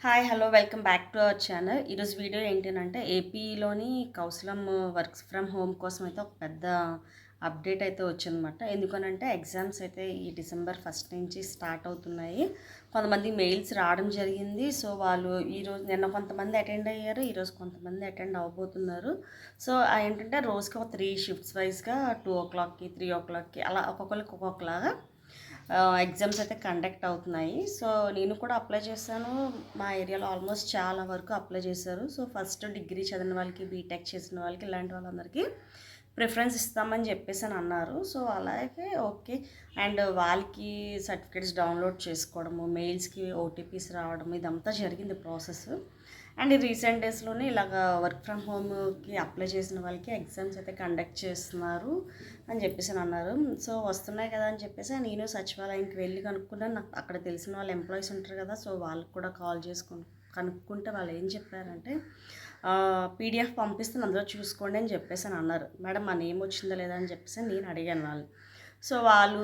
Hi hello welcome back to our channel. ఈరోజు video ఏంటంటే ఏపీలోని కౌశలం వర్క్స్ ఫ్రమ్ హోమ్ కోసం అయితే ఒక పెద్ద అప్డేట్ అయితే వచ్చిందన్నమాట. ఎందుకనంటే ఎగ్జామ్స్ అయితే ఈ డిసెంబర్ 1 నుంచి స్టార్ట్ అవుతున్నాయి. కొంతమంది మెయిల్స్ రావడం జరిగింది. సో వాళ్ళు ఈరోజు నిన్న కొంతమంది అటెండ్ అయ్యారు, ఈరోజు కొంతమంది అటెండ్ అవ్వబోతున్నారు. సో ఏంటంటే రోజుకి ఒక 3 షిఫ్ట్స్ వైజ్గా 2 o'clockకి 3 o'clockకి అలా ఒక్కొక్కరికి ఒక్కొక్కలాగా ఎగ్జామ్స్ అయితే కండక్ట్ అవుతున్నాయి. సో నేను కూడా అప్లై చేశాను. మా ఏరియాలో ఆల్మోస్ట్ చాలా వరకు అప్లై చేశారు. సో ఫస్ట్ డిగ్రీ చదివిన వాళ్ళకి, బీటెక్ చేసిన వాళ్ళకి, ఇలాంటి వాళ్ళందరికీ ప్రిఫరెన్స్ ఇస్తామని చెప్పేసి అని అన్నారు. సో అలాగే ఓకే. అండ్ వాళ్ళకి సర్టిఫికేట్స్ డౌన్లోడ్ చేసుకోవడము, మెయిల్స్కి ఓటీపీస్ రావడం, ఇదంతా జరిగింది ప్రాసెస్. అండ్ రీసెంట్ డేస్లోనే ఇలాగ వర్క్ ఫ్రమ్ హోమ్కి అప్లై చేసిన వాళ్ళకి ఎగ్జామ్స్ అయితే కండక్ట్ చేస్తున్నారు అని చెప్పేసి అన్నారు. సో వస్తున్నాయి కదా అని చెప్పేసి నేను సచివాలయానికి వెళ్ళి కనుక్కున్నాను. నాకు అక్కడ తెలిసిన వాళ్ళు ఎంప్లాయీస్ ఉంటారు కదా, సో వాళ్ళకి కూడా కాల్ చేసుకుని కనుక్కుంటే వాళ్ళు ఏం చెప్పారంటే పీడిఎఫ్ పంపిస్తే అందులో చూసుకోండి అని చెప్పేసి అని అన్నారు. మేడం మా నేమ్ వచ్చిందా లేదా అని చెప్పేసి నేను అడిగాను వాళ్ళు. సో వాళ్ళు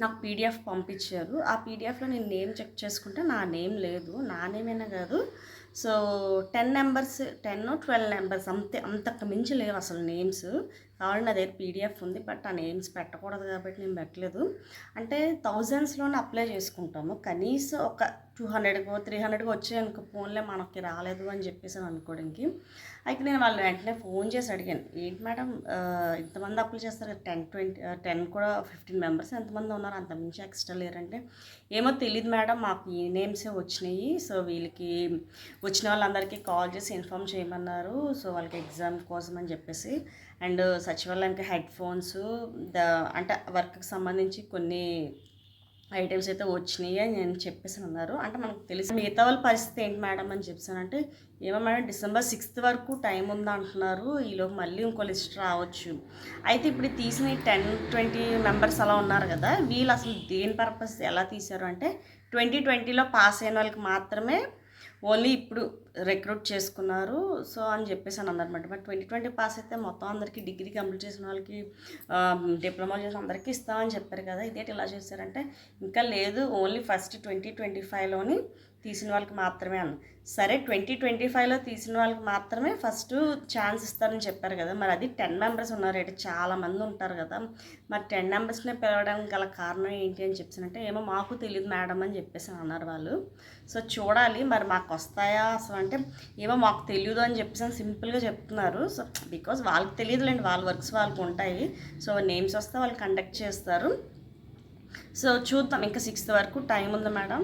నాకు పీడిఎఫ్ పంపించారు. ఆ పీడిఎఫ్లో నేను నేమ్ చెక్ చేసుకుంటే నా నేమ్ లేదు. నా నేమైనా కాదు. సో 10 నెంబర్స్ 10-12 నెంబర్స్ అంతకు మించి లేవు అసలు నేమ్స్. కావాలంటే నా దగ్గర పీడిఎఫ్ ఉంది, బట్ ఆ నేమ్స్ పెట్టకూడదు కాబట్టి నేను పెట్టలేదు. అంటే థౌజండ్స్లోనే అప్లై చేసుకుంటాము. కనీసం ఒక 200కో 300కో వచ్చాయనుకో, ఫోన్లే మనకి రాలేదు అని చెప్పేసి అనుకోవడానికి. అయితే నేను వాళ్ళు వెంటనే ఫోన్ చేసి అడిగాను, ఏంటి మేడం ఇంతమంది అప్లై చేస్తారు కదా, 10 కూడా 15 మెంబర్స్ ఎంతమంది ఉన్నారు, అంతమించి ఎక్స్ట్రా లేరంటే, ఏమో తెలియదు మేడం, మాకు ఈ నేమ్సే వచ్చినాయి. సో వీళ్ళకి వచ్చిన వాళ్ళందరికీ కాల్ చేసి ఇన్ఫామ్ చేయమన్నారు. సో వాళ్ళకి ఎగ్జామ్ కోసం అని చెప్పేసి. అండ్ సచివాలయానికి హెడ్ ఫోన్స్, అంటే వర్క్కి సంబంధించి కొన్ని ఐటమ్స్ అయితే వచ్చినాయి అని నేను చెప్పేసి అన్నారు. అంటే మనకు తెలిసి మిగతా వాళ్ళ పరిస్థితి ఏంటి మేడం అని చెప్పానంటే, ఏమో మేడం December 6 వరకు టైం ఉంది అంటున్నారు, ఈలోపు మళ్ళీ ఇంకో లిస్ట్ రావచ్చు. అయితే ఇప్పుడు తీసిన 10-20 మెంబర్స్ అలా ఉన్నారు కదా, వీళ్ళు అసలు దేని పర్పస్ ఎలా తీశారు అంటే 2020లో పాస్ అయిన వాళ్ళకి మాత్రమే ఓన్లీ ఇప్పుడు రిక్రూట్ చేసుకున్నారు. సో అని చెప్పేసి అని అన్నమాట. బట్ 2020 పాస్ అయితే మొత్తం అందరికీ, డిగ్రీ కంప్లీట్ చేసిన వాళ్ళకి, డిప్లొమా చేసిన అందరికీ ఇస్తామని చెప్పారు కదా, ఇదేంటి ఇలా చేశారంటే, ఇంకా లేదు ఓన్లీ ఫస్ట్ 2025లోని తీసిన వాళ్ళకి మాత్రమే అన్న. సరే 2025లో తీసిన వాళ్ళకి మాత్రమే ఫస్ట్ ఛాన్స్ ఇస్తారని చెప్పారు కదా, మరి అది 10 మెంబర్స్ ఉన్నారు అంటే చాలామంది ఉంటారు కదా, మరి 10 మెంబర్స్నే పిలవడానికి గల కారణం ఏంటి అని చెప్పానంటే, ఏమో మాకు తెలియదు మేడం అని చెప్పేసి అన్నారు వాళ్ళు. సో చూడాలి మరి మాకు వస్తాయా అసలు అంటే, ఏమో మాకు తెలియదు అని చెప్పేసి సింపుల్గా చెప్తున్నారు. సో బికాజ్ వాళ్ళకి తెలియదులేండి, వాళ్ళ వర్క్స్ వాళ్ళకు ఉంటాయి. సో నేమ్స్ వస్తే వాళ్ళు కండక్ట్ చేస్తారు. సో చూద్దాం, ఇంకా 6th వరకు టైం ఉంది మేడం,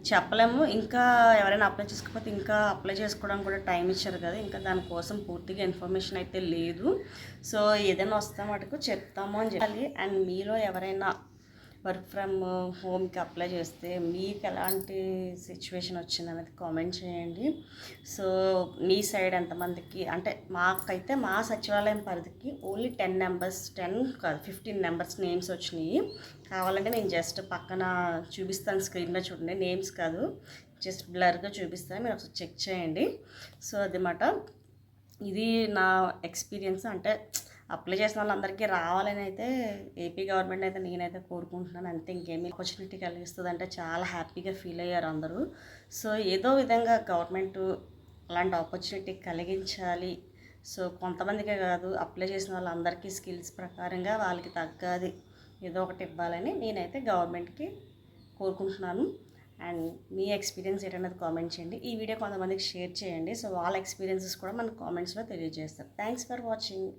చెప్పలేము. ఇంకా ఎవరైనా అప్లై చేసుకోకపోతే ఇంకా అప్లై చేసుకోవడానికి కూడా టైం ఇచ్చారు కదా, ఇంకా దానికోసం పూర్తిగా ఇన్ఫర్మేషన్ అయితే లేదు. సో ఏదైనా వస్తే మటుకు చెప్తాము అని చెప్పాలి. అండ్ మీలో ఎవరైనా వర్క్ ఫ్రమ్ హోమ్కి అప్లై చేస్తే మీకు ఎలాంటి సిచ్యువేషన్ వచ్చింది అనేది కామెంట్ చేయండి. సో మీ సైడ్ ఎంతమందికి, అంటే మాకైతే మా సచివాలయం పరిధికి ఓన్లీ 10 నెంబర్స్, 10 కాదు 15 నెంబర్స్ నేమ్స్ వచ్చినాయి. కావాలంటే నేను జస్ట్ పక్కన చూపిస్తాను, స్క్రీన్లో చూడండి, నేమ్స్ కాదు జస్ట్ బ్లర్గా చూపిస్తాను, మీరు ఒకసారి చెక్ చేయండి. సో అదన్నమాట, ఇది నా ఎక్స్పీరియన్స్. అంటే అప్లై చేసిన వాళ్ళందరికీ రావాలని అయితే ఏపీ గవర్నమెంట్ అయితే నేనైతే కోరుకుంటున్నాను. అంతే, ఇంకేమీ ఆపర్చునిటీ కలిగిస్తుంది అంటే చాలా హ్యాపీగా ఫీల్ అయ్యారు అందరూ. సో ఏదో విధంగా గవర్నమెంట్ అలాంటి ఆపర్చునిటీ కలిగించాలి. సో కొంతమందికే కాదు, అప్లై చేసిన వాళ్ళందరికీ స్కిల్స్ ప్రకారంగా వాళ్ళకి తగ్గది ఏదో ఒకటి ఇవ్వాలని నేనైతే గవర్నమెంట్కి కోరుకుంటున్నాను. అండ్ మీ ఎక్స్పీరియన్స్ ఏంటనేది కామెంట్ చేయండి. ఈ వీడియో కొంతమందికి షేర్ చేయండి. సో వాళ్ళ ఎక్స్పీరియన్సెస్ కూడా మన కామెంట్స్లో తెలియజేస్తారు. Thanks for watching.